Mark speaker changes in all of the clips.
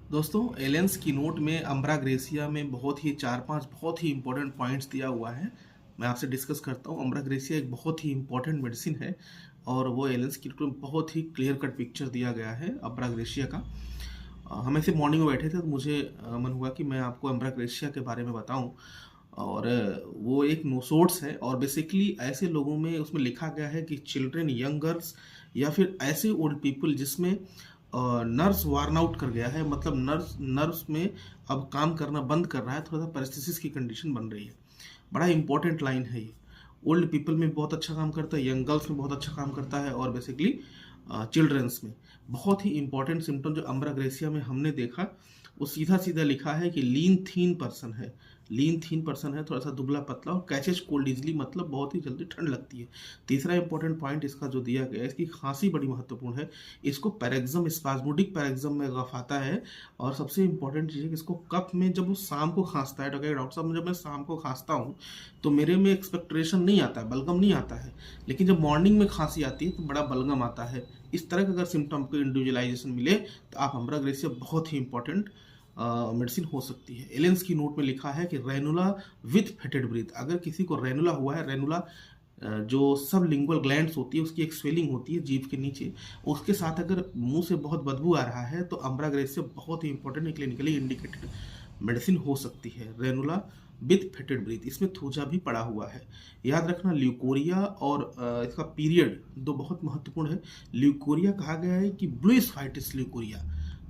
Speaker 1: दोस्तों एलेंस की नोट में अम्ब्रा ग्रेसिया में बहुत ही 4-5 बहुत ही इंपॉर्टेंट पॉइंट्स दिया हुआ है। मैं आपसे डिस्कस करता हूँ। अम्ब्रा ग्रेसिया एक बहुत ही इंपॉर्टेंट मेडिसिन है और वो एलेंस की नोट में बहुत ही क्लियर कट पिक्चर दिया गया है अम्ब्रा ग्रेसिया का। हम ऐसे मॉर्निंग में बैठे थे तो मुझे मन हुआ कि मैं आपको अम्ब्रा ग्रेसिया के बारे में बताऊं। और वो एक नोसोर्स है और बेसिकली ऐसे लोगों में उसमें लिखा गया है कि चिल्ड्रन, यंग गर्ल्स या फिर ऐसे ओल्ड पीपल जिसमें नर्व्स वार्न आउट कर गया है, मतलब नर्व्स में अब काम करना बंद कर रहा है, थोड़ा सा पैरालिसिस की कंडीशन बन रही है। बड़ा इंपॉर्टेंट लाइन है ये। ओल्ड पीपल में बहुत अच्छा काम करता है, यंग गर्ल्स में बहुत अच्छा काम करता है और बेसिकली चिल्ड्रंस में। बहुत ही इंपॉर्टेंट सिम्टम जो अम्ब्रा ग्रेसिया में हमने देखा वो सीधा सीधा लिखा है कि लीन थीन पर्सन है। लीन थीन पर्सन है, थोड़ा सा दुबला पतला और कैचेज कोल्ड इजली, मतलब बहुत ही जल्दी ठंड लगती है। तीसरा इंपॉर्टेंट पॉइंट इसका जो दिया गया है, इसकी खांसी बड़ी महत्वपूर्ण है। इसको पैरेक्सम, स्पाज्मोडिक पैरेक्सम में कफ आता है। और सबसे इंपॉर्टेंट चीज़ है कि इसको कफ में जब वो शाम को खांसता है, तो डॉक्टर साहब जब मैं शाम को खांसता हूँ तो मेरे में एक्सपेक्ट्रेशन नहीं आता है, बलगम नहीं आता है, लेकिन जब मॉर्निंग में खांसी आती है तो बड़ा बलगम आता है। इस तरह का अगर सिम्टम को इंडिविजुअलाइजेशन मिले तो आप अम्ब्रा ग्रेसिया बहुत ही इंपॉर्टेंट मेडिसिन हो सकती है। एलेंस की नोट में लिखा है कि रेनुला विथ फेटेड ब्रीथ। अगर किसी को रेनुला हुआ है, रेनुला जो सब लिंगुअल ग्लैंड्स होती है उसकी एक स्वेलिंग होती है जीभ के नीचे, उसके साथ अगर मुंह से बहुत बदबू आ रहा है तो अम्ब्रा ग्रेसिया बहुत ही इंपॉर्टेंट क्लिनिकली इंडिकेटेड मेडिसिन हो सकती है। रेनुला विथ फेटेड ब्रीथ, इसमें थूजा भी पड़ा हुआ है। याद रखना ल्यूकोरिया और इसका पीरियड दो बहुत महत्वपूर्ण है। ल्यूकोरिया कहा गया है कि bluish whitish leucorrhoea,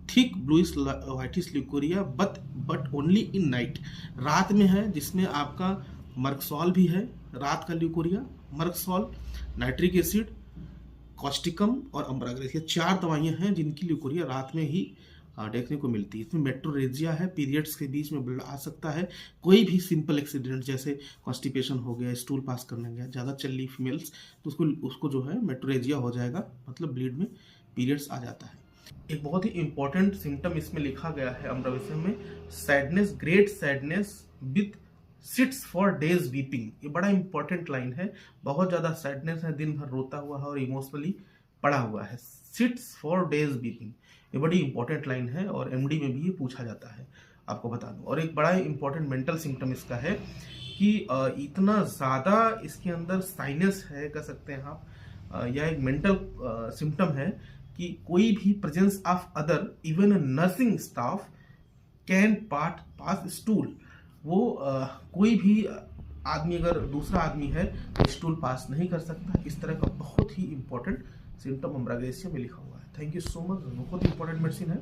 Speaker 1: thick bluish whitish leucorrhoea, but only in night, रात में है, जिसमें आपका मर्कसॉल भी है। रात का leucorrhoea, Merc sol, nitric acid, Causticum और अम्ब्रा ग्रेसिया, चार दवाइयां हैं जिनकी ल्यूकोरिया रात में ही देखने को मिलती है। इसमें मेट्रोरेजिया है, पीरियड्स के बीच में ब्लड आ सकता है। कोई भी सिंपल एक्सीडेंट जैसे कॉन्स्टिपेशन हो गया, स्टूल पास करने गया, ज़्यादा चल ली फीमेल्स, तो उसको जो है मेट्रोरेजिया हो जाएगा, मतलब ब्लीड में पीरियड्स आ जाता है। एक बहुत ही इंपॉर्टेंट सिम्टम इसमें लिखा गया है अम्ब्रा ग्रेसिया में, sadness, great sadness with sits for days weeping. ये बड़ा इंपॉर्टेंट लाइन है। बहुत ज़्यादा सैडनेस है, दिन भर रोता हुआ है और इमोशनली पड़ा हुआ है। सिट्स फॉर डेज वीपिंग, ये बड़ी इंपॉर्टेंट लाइन है और एमडी में भी ये पूछा जाता है, आपको बता दूं। और एक बड़ा इंपॉर्टेंट मेंटल सिम्टम इसका है कि इतना ज़्यादा इसके अंदर साइनस है, कह सकते हैं आप, या एक मेंटल सिम्टम है कि कोई भी presence of other, even a nursing staff can pass stool. वो कोई भी आदमी, अगर दूसरा आदमी है तो स्टूल पास नहीं कर सकता। इस तरह का बहुत ही इंपॉर्टेंट सिम्टम अम्ब्रा ग्रेसिया में लिखा हुआ है। थैंक यू सो मच, बहुत इंपॉर्टेंट मेडिसिन है।